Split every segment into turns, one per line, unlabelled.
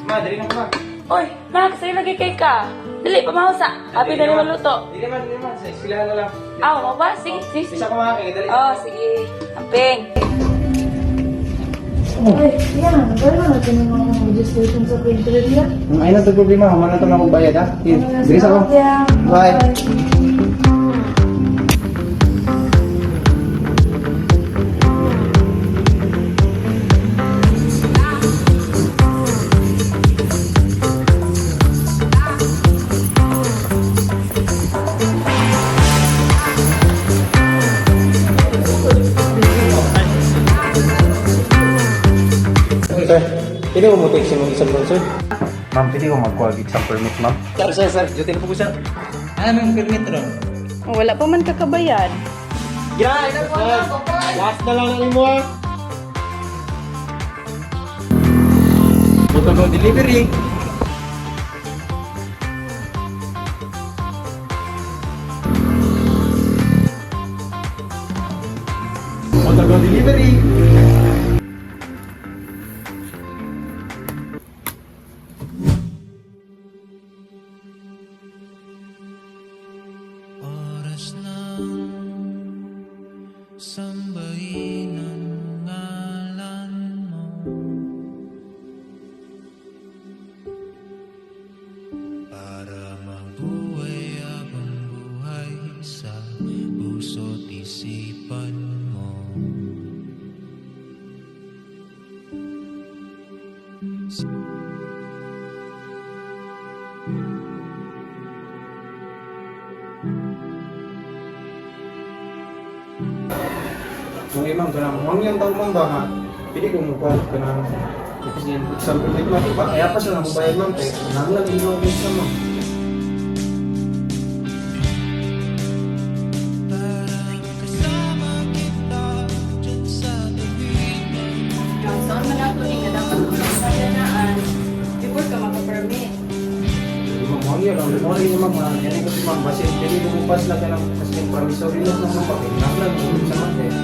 Ma, dali na ko ma.
Oy, nak, sa'yo lagi kay ka. Dili, pamahusa. Happy na naman luto.
Dili man. Sila na lang.
Mo ba? Sige.
Bisa ko ma, kaya dali.
Oh, sige. Amping.
Ay, yan. Gano'n natin yung mga registration sa printer yan.
Ay na ito problema. Humana ito na akong bayad ha. Bilis ako. Bye. Sir, pwede ko mo text yung isang sir? Ma'am, pwede ko mag-quality exam permit, ma'am? Sir. Duty na po siya. Ano yung permit ron?
Wala pa man kakabayan.
Yeah, last na lang ang mo ah. Buto ng delivery. Buto ng delivery.
Oras ng sambahin ang ngalan mo, para mabuhay habang buhay sa puso't isipan mo.
Okay ma'am, kanang mangyan taon ma'am ba nga? Pwede ko mukha kanang kasi yung exam permit ma'am, diba? Kaya pa siya nakubayad ma'am, kaya nanglang ilo ang exam ma'am.
Para kasama kita dyan sa tuwing
Saan man ako ni nga dapat sa danaan before ka makapermit.
Ma'am, mangyan lang. Mangyan niya ma'am, yan ay kasi ma'am, kasi pwede lumupas lang ka ng kasi yung promissory note ng ma'am, kaya nanglang ilo sa ma'am, eh.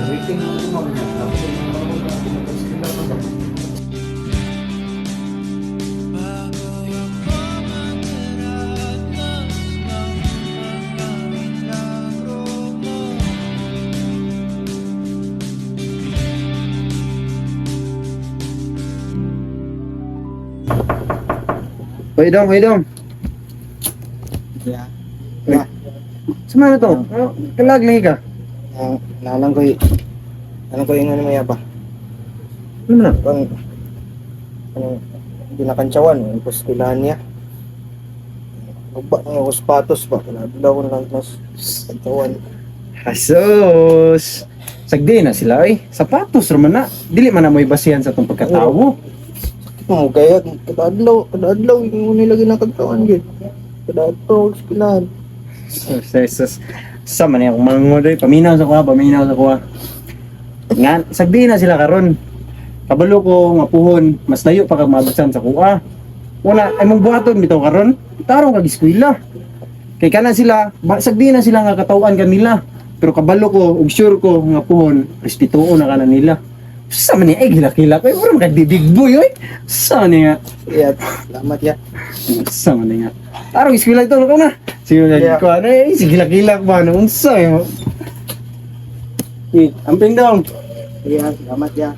Waiting mo ito ma'am, tapos yung mga mga pinag-consider ma'am.
bago ako magdaranas ng mga milagro mo.
Wait dong.
Ya,
Sama na to? Kalag lang ka?
nalang ko yung ano maya pa.
Ano na?
Ano, binakantsawan, yung puskilahan niya. Magba ng ako sapatos pa, pinadaw ko lang mas kantsawan.
Asos! Sagdi na sila eh. Sapatos raman na. Dili man na mo ibasihan sa itong pagkatawo.
Mo kaya, kadadlaw, yung nilagay ng kantsawan gid. Kadadlaw, puskilahan.
Asos. Sama niya akong mangungoy. Paminaw sa kuha. Nga, sagdi na sila karon. Kabalo ko nga puhon. Mas layo pa kag mabusan sa kuha. Wala, ay mong buhaton bitaw karon. Tarong kag eskwela. Kay kana sila, sagdi na sila nga katawan kanila. Pero kabalo ko, ug sure ko nga puhon, respetuo na kana nila. Sa man niya, ay gila-gila ko. Pero big boy, oy. Sa niya.
Iya, salamat ya.
Sa man niya. Tarong eskwela ito, ko na. Sige na
Yeah.
ko ano eh, sige gila-gila ba no unsa mo. Amping dong.
Iya, salamat ya.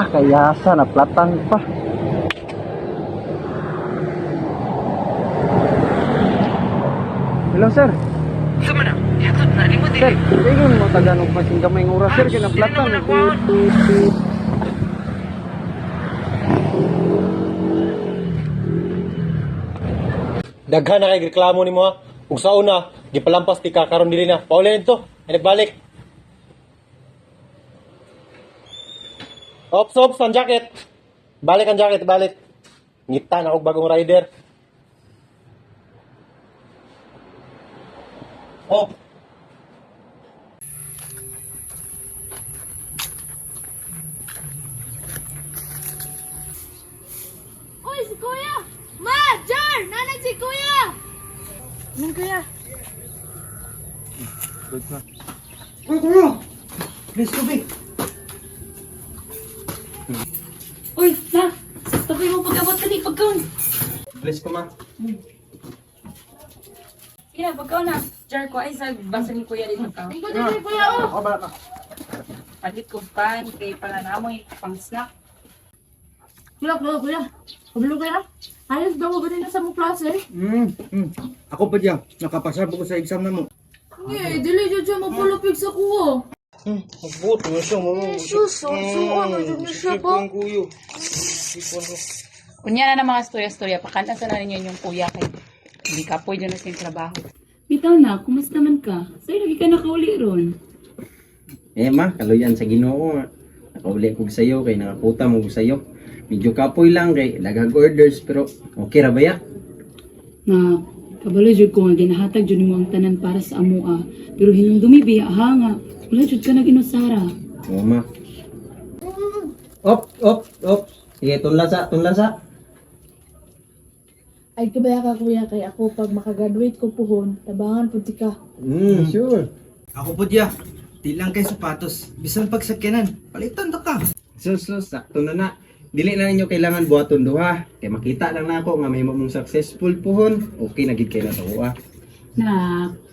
Kaya sana platan pa. Hello sir.
Sama na. Yatod na. Di mo
Sir, tingin mo taganong pa sing gamay ng oras sir kay na platan.
Daghan na kay reklamo nimo ha. Ug sa una, gipalampas ti ka karon dili na. Paulin to. Ay nagbalik. Ops, ang jacket. Balik ang jacket, balik. Ngita na og bagong rider. Oh,
Uy, si Kuya! Ma! Jar! Nanay si Kuya! Anong Kuya?
Uy, kuya! Please, tubig!
Uy, na! Tapos mo pag-abot ka ni pagkaon.
Bless ko, ma.
Kaya, pagkaon na. Jar ko ay sa basa ni Kuya dito ka.
Ikaw din si Kuya, oh!
Ako ba ka?
Pagit ko pa, kay pala namoy, pang snack.
Kuya. Kabalo kaya? Ayos daw ko na sa mong klase.
Ako pa dyan. Nakapasabog ko sa exam na mo.
Hindi, dili dyan siya mapulupig sa kuha.
Magbuto na siya, mo.
Sus, ano dyan siya ba?
Kuyo.
Kunya na ng mga storya-storya, pakanta sa na ninyo yung kuya kay hindi ka po dyan na sa trabaho. Bitaw na, kumusta man ka? Sa'yo, lagi ka nakauli ron.
Ma, kaluyan sa Ginoo. Nakauli ko sa'yo, kay nakakuta mo ko sa'yo. Medyo kapoy lang kay daghang orders, pero okay ra ba ya?
Nga, kabalo jud ko nga ginahatag jud nimo ang tanan para sa amoa. Pero hinumdumi biya ha nga. Wala jud ka naginusara.
Oo, ma. Op. Sige, tunlasa.
Ay, kabaya ka kuya, kay ako pag makagraduate ko puhon, tabangan po ka.
Sure.
Ako po dyan. Di lang kay sapatos. Bisan pagsakyanan. Palitan ta ka.
Sus, sakto na. Dili na ninyo kailangan buhaton duha. Kay makita lang na ako nga may mong successful puhon. Okay na gid kay na tuwa.
Na,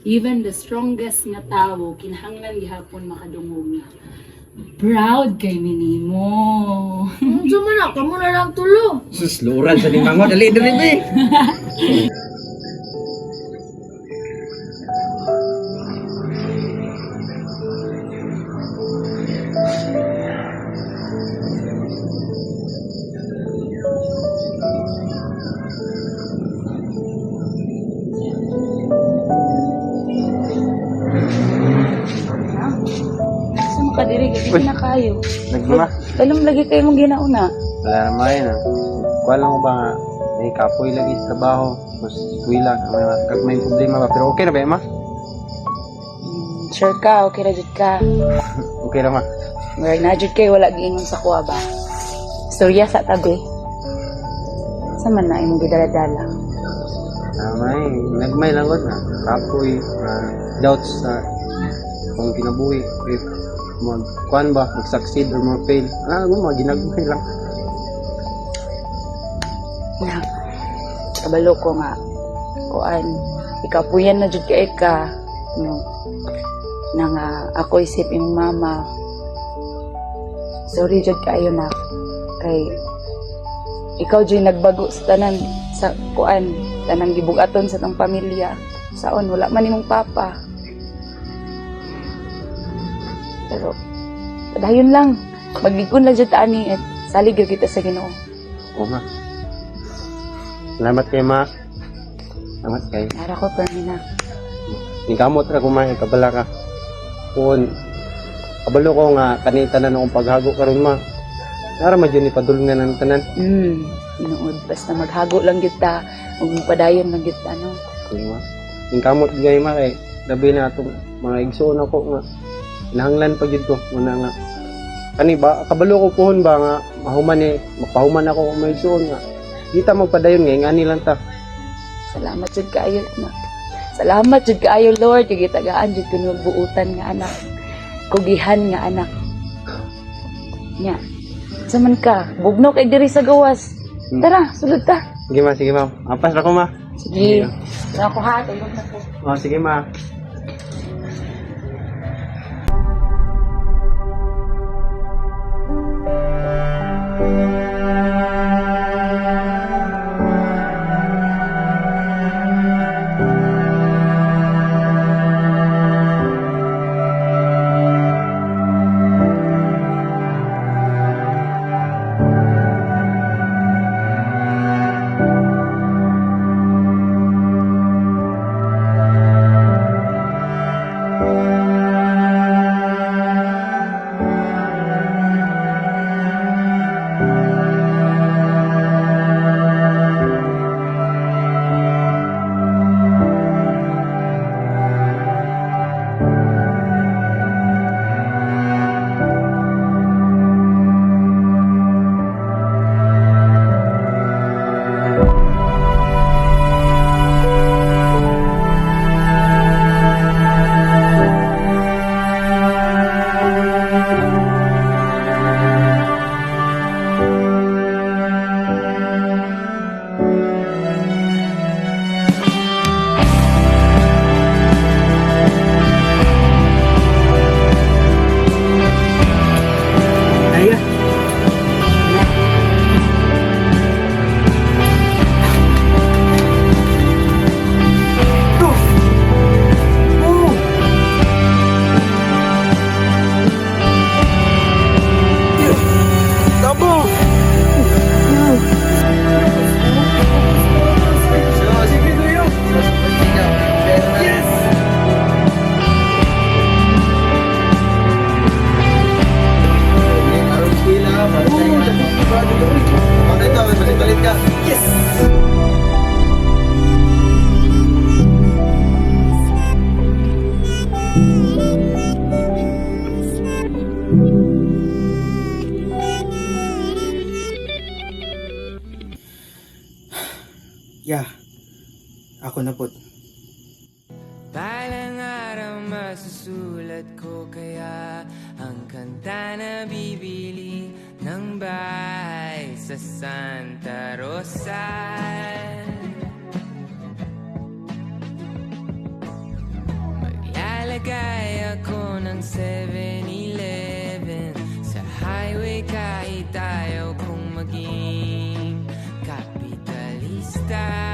even the strongest nga tawo, kinahanglan gihapon makadungog nga. Proud kay minimo.
Diyo man na, kamo na lang tulo.
Sus, luran sa limango. Dali, be.
Sa makadiri, kasi na kayo.
nagmula.
Dalom lagi kayo mong ginauna.
Wala naman yun ah. Kuha lang ko ba nga, may kapoy lagi sa trabaho. Tapos eskwela, may problema ba? Pero okay na ba, ma?
Sure ka, okay na jud ka.
Okay na, ma.
Murag na jud kayo, wala giingon sa kuha ba? Storya sa tabi. Sa man na imong gidala-dala.
May, nagmay lang ko na. Kapoy, doubts sa kung kinabuhi. If kuan ba, mag-succeed or mag-fail. Mga ginagmay lang.
Na, kabalo ko nga, kuan, ikapuyan na jud kay ka, no, na nga, ako isip yung mama, sorry jud kayo na, kay, ikaw jud nagbago sa tanan, sa kuan, tanang gibugaton sa tang pamilya, saon, wala man imong papa. Pero, dayon lang, maglikon lang jud ta ani, at salig gyud kita sa Ginoo.
Oo, ma. Salamat kay ma. Salamat kay.
Nara ko, Permina.
Nikamot ra kumain kabala ka. Kun kabalo ko nga kanita tanan akong paghago karon ma. Nara man ni padulungan ang tanan.
Inuod, basta maghago lang kita, ug padayon lang kita, no?
Kuya ma. Nikamot gay ma kay labi na atong mga igsoon ako nga kinahanglan pa gyud ko muna nga. Kani ba kabalo ko pohon ba nga mahuman mapahuman ako kung may igsoon nga. Kita magpadayon nga ngani lang ta.
Salamat jud kaayo na. Salamat jud kaayo Lord, kay gitagaan jud kuno buutan nga anak. Kugihan nga anak. Nya. Saman ka, bugno kay diri sa gawas. Tara, sulod ta.
Sige ma. Apas ra ko ma.
Sige. Tara ko ha, tulog na ko.
Oh, sige ma.
Yeah, ako na po.
Balang araw masusulat ko kaya ang kanta na bibili ng bahay sa Santa Rosa. Maglalagay ako ng 7-Eleven sa highway kahit ayaw kong maging kapitalista.